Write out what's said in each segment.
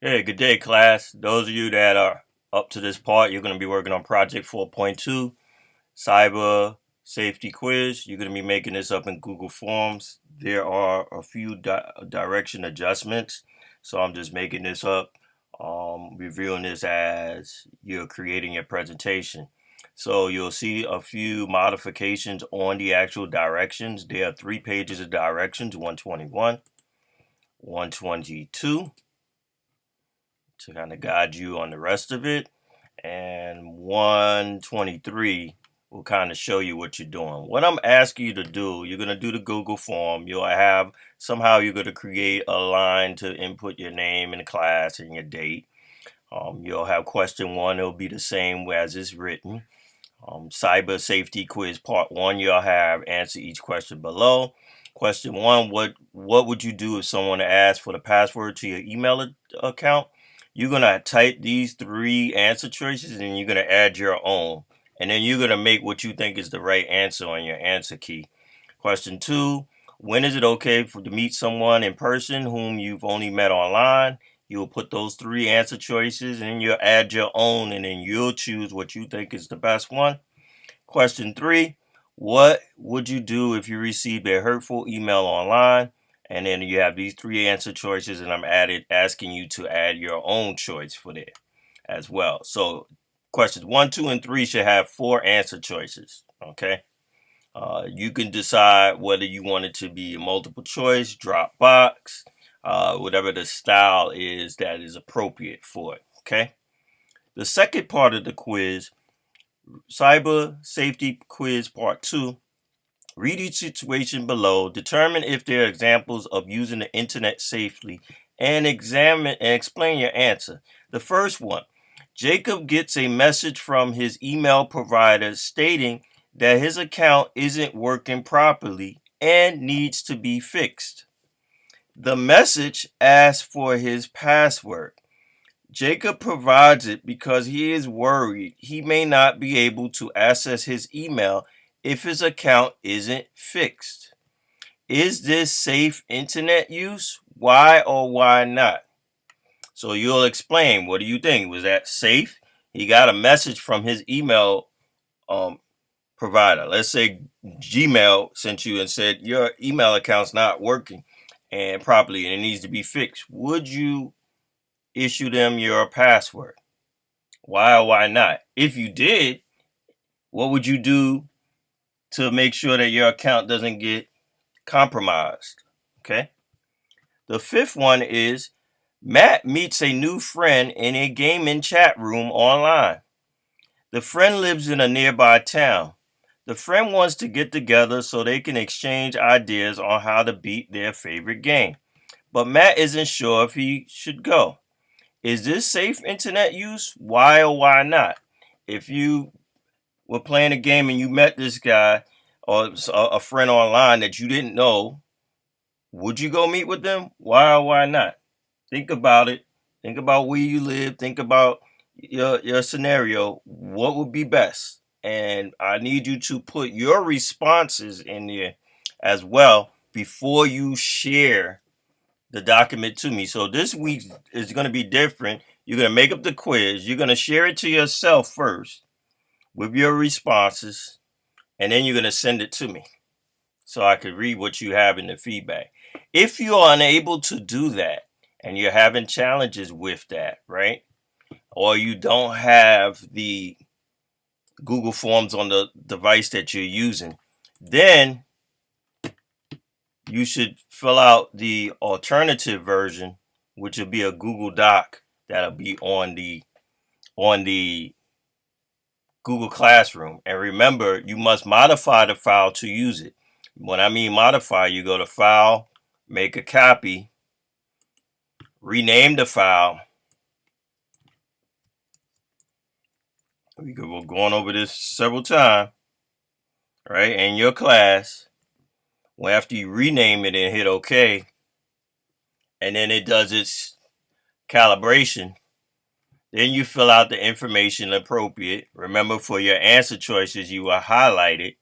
Hey, good day, class. Those of you that are up to this part, you're going to be working on Project 4.2, Cyber Safety Quiz. You're going to be making this up in Google Forms. There are a few direction adjustments, so I'm just making this up, reviewing this as you're creating your presentation. So you'll see a few modifications on the actual directions. There are 3 pages of directions, 121, 122. To kind of guide you on the rest of it. And 123 will kind of show you what you're doing. What I'm asking you to do, you're going to do the Google form. You'll have, somehow you're going to create a line to input your name and class and your date. You'll have question 1. It'll be the same as it's written. Cyber Safety Quiz Part 1, you'll have answer each question below. Question 1, what would you do if someone asked for the password to your email account? You're going to type these 3 answer choices and you're going to add your own. And then you're going to make what you think is the right answer on your answer key. Question 2, when is it okay to meet someone in person whom you've only met online? You'll put those 3 answer choices and you'll add your own and then you'll choose what you think is the best one. Question 3, what would you do if you received a hurtful email online? And then you have these 3 answer choices, and I'm asking you to add your own choice for that as well. So questions 1, 2, and 3 should have 4 answer choices. Okay. You can decide whether you want it to be a multiple choice, drop box, whatever the style is that is appropriate for it. Okay. The second part of the quiz, Cyber Safety Quiz Part 2. Read each situation below, determine if there are examples of using the internet safely, and examine and explain your answer. The first one, Jacob gets a message from his email provider stating that his account isn't working properly and needs to be fixed. The message asks for his password. Jacob provides it because he is worried he may not be able to access his email if his account isn't fixed. Is this safe internet use? Why or why not? So you'll explain. What do you think? Was that safe? He got a message from his email provider. Let's say Gmail sent you and said your email account's not working and properly and it needs to be fixed. Would you issue them your password? Why or why not? If you did, what would you do to make sure that your account doesn't get compromised? Okay. The fifth one is Matt meets a new friend in a gaming chat room online. The friend lives in a nearby town. The friend wants to get together so they can exchange ideas on how to beat their favorite game. But Matt isn't sure if he should go. Is this safe internet use? Why or why not? If you were playing a game and you met this guy or a friend online that you didn't know, would you go meet with them? Why or why not? Think about it. Think about where you live. Think about your scenario. What would be best? And I need you to put your responses in there as well before you share the document to me. So this week is going to be different. You're going to make up the quiz. You're going to share it to yourself first with your responses, and then you're going to send it to me so I could read what you have in the feedback. If you're unable to do that and you're having challenges with that, right? Or you don't have the Google Forms on the device that you're using, then you should fill out the alternative version, which will be a Google Doc that'll be on the Google Classroom. And remember, you must modify the file to use it. When I mean modify, you go to File, make a copy, rename the file. We're going over this several times, right? In your class, well, after you rename it and hit OK, and then it does its calibration, then you fill out the information appropriate. Remember, for your answer choices, you will highlight it.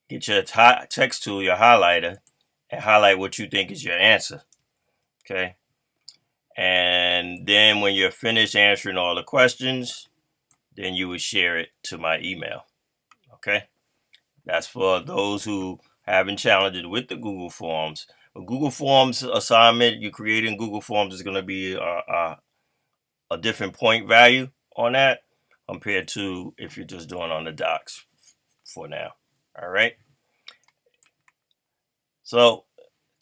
Get your text tool, your highlighter, and highlight what you think is your answer. Okay. And then when you're finished answering all the questions, then you would share it to my email. Okay. That's for those who having challenges with the Google Forms. A Google Forms assignment you create in Google Forms is going to be a different point value on that compared to if you're just doing on the docs for now. All right. So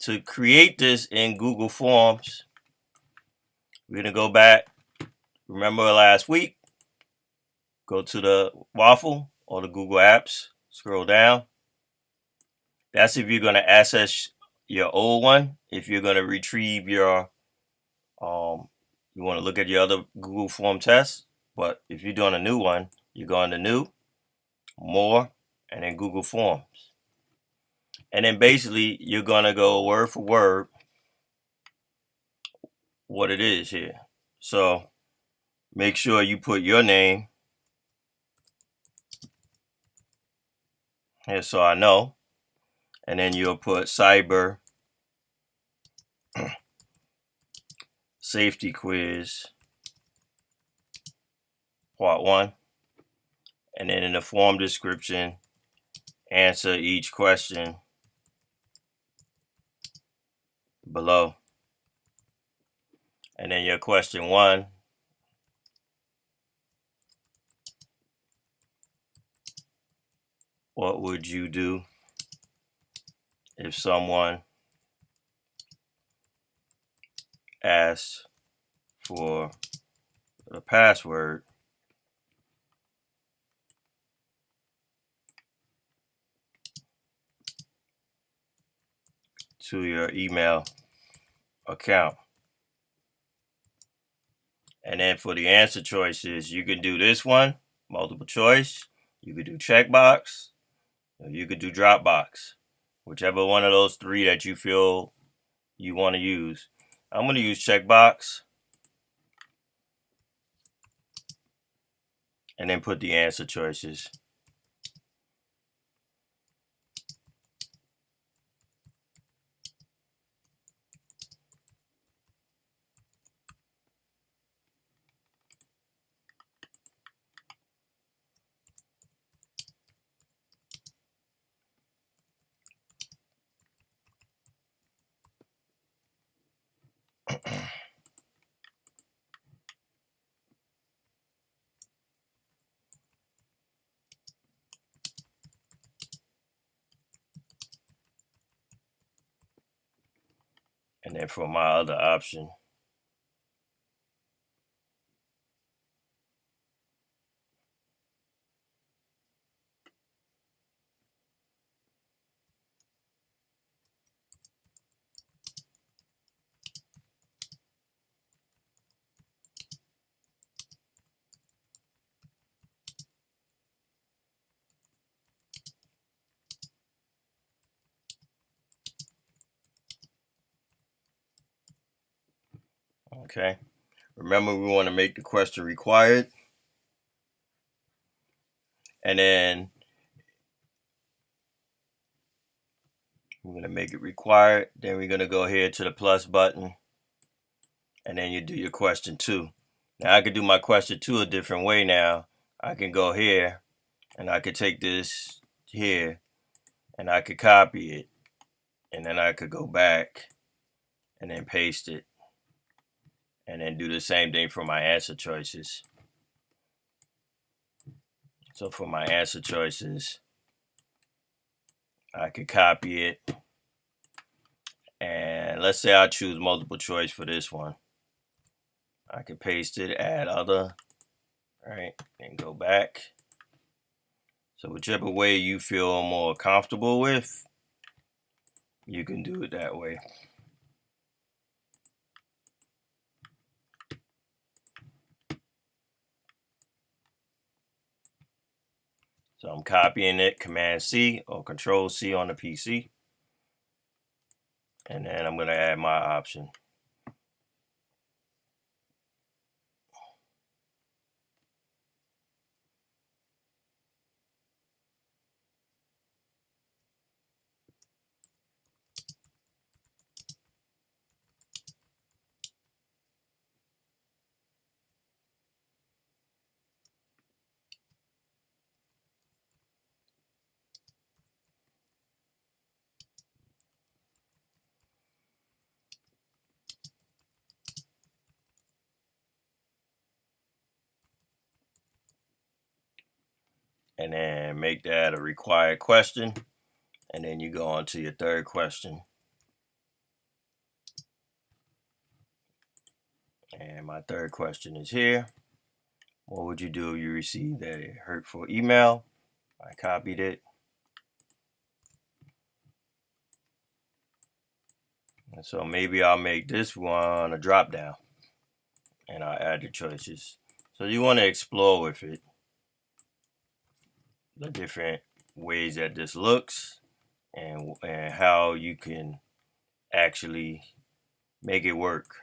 to create this in Google Forms, we're going to go back. Remember last week, go to the Waffle or the Google Apps, scroll down. That's if you're going to access your old one. If you're going to retrieve your, you want to look at your other Google Form tests. But if you're doing a new one, you're going to New, More, and then Google Forms. And then basically, you're going to go word for word what it is here. So make sure you put your name here so I know. And then you'll put Cyber Safety Quiz Part 1. And then in the form description, answer each question below. And then your question 1, what would you do if someone asks for the password to your email account? And then for the answer choices, you can do this one, multiple choice. You could do checkbox, or you could do Dropbox, whichever one of those three that you feel you want to use. I'm going to use checkbox and then put the answer choices. And then for my other option, okay. Remember, we want to make the question required. And then we're going to make it required. Then we're going to go here to the plus button. And then you do your question 2. Now I could do my question 2 a different way now. I can go here and I could take this here and I could copy it. And then I could go back and then paste it. And then do the same thing for my answer choices. So for my answer choices, I could copy it. And let's say I choose multiple choice for this one. I could paste it, add other, right, and go back. So whichever way you feel more comfortable with, you can do it that way. So I'm copying it, Command C or Control C on the PC. And then I'm going to add my option. and then make that a required question, and then you go on to your third question. And my third question is here. What would you do if you received a hurtful email? I copied it. And so maybe I'll make this one a drop down, and I'll add the choices. So you want to explore with it, the different ways that this looks, and how you can actually make it work.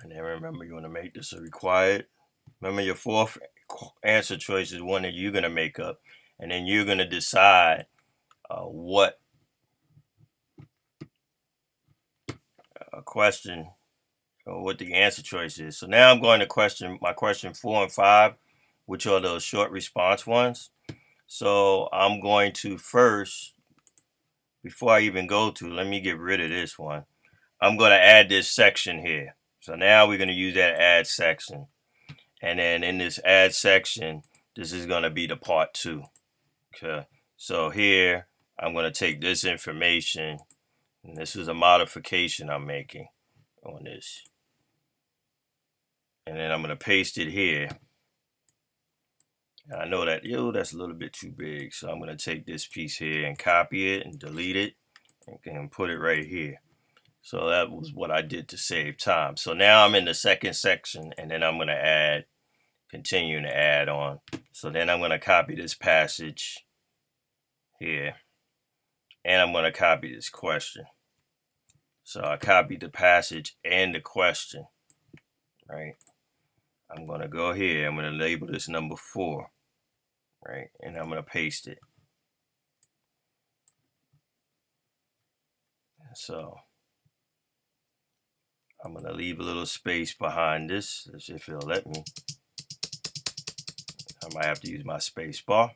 And then remember, you want to make this a required. Remember, your fourth answer choice is one that you're going to make up. And then you're going to decide what question or what the answer choice is. So now I'm going to my question 4 and 5, which are those short response ones. So I'm going to first, before I even go to, let me get rid of this one. I'm going to add this section here. So now we're going to use that add section. And then in this add section, this is going to be the part 2. Okay. So here, I'm going to take this information, and this is a modification I'm making on this. And then I'm going to paste it here. And I know that, that's a little bit too big. So I'm going to take this piece here and copy it and delete it and put it right here. So that was what I did to save time. So now I'm in the second section, and then I'm going to continue to add on. So then I'm going to copy this passage here, and I'm going to copy this question. So I copied the passage and the question, right? I'm going to go here. I'm going to label this number 4, right? And I'm going to paste it. So I'm going to leave a little space behind this, if it'll let me. I might have to use my space bar.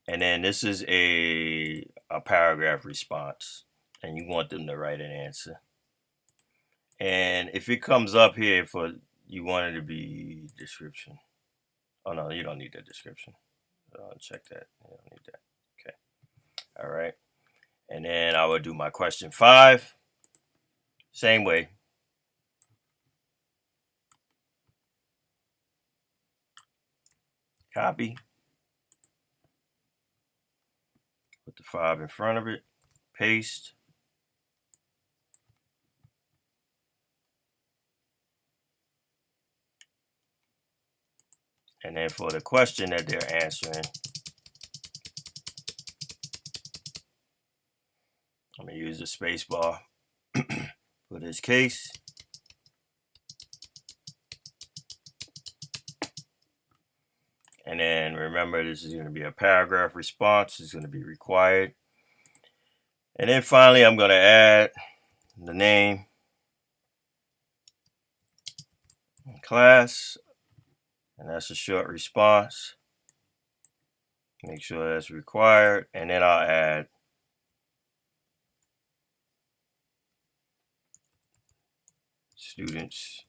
And then this is a paragraph response, and you want them to write an answer. And if it comes up here you want it to be description. Oh no, you don't need that description. Check that. You don't need that. Okay. All right. And then I will do my question 5. Same way. Copy. Put the 5 in front of it. Paste. And then for the question that they're answering, I'm going to use the space bar for this case. And then remember, this is going to be a paragraph response. It's going to be required. And then finally, I'm going to add the name, class, and that's a short response. Make sure that's required. And then I'll add students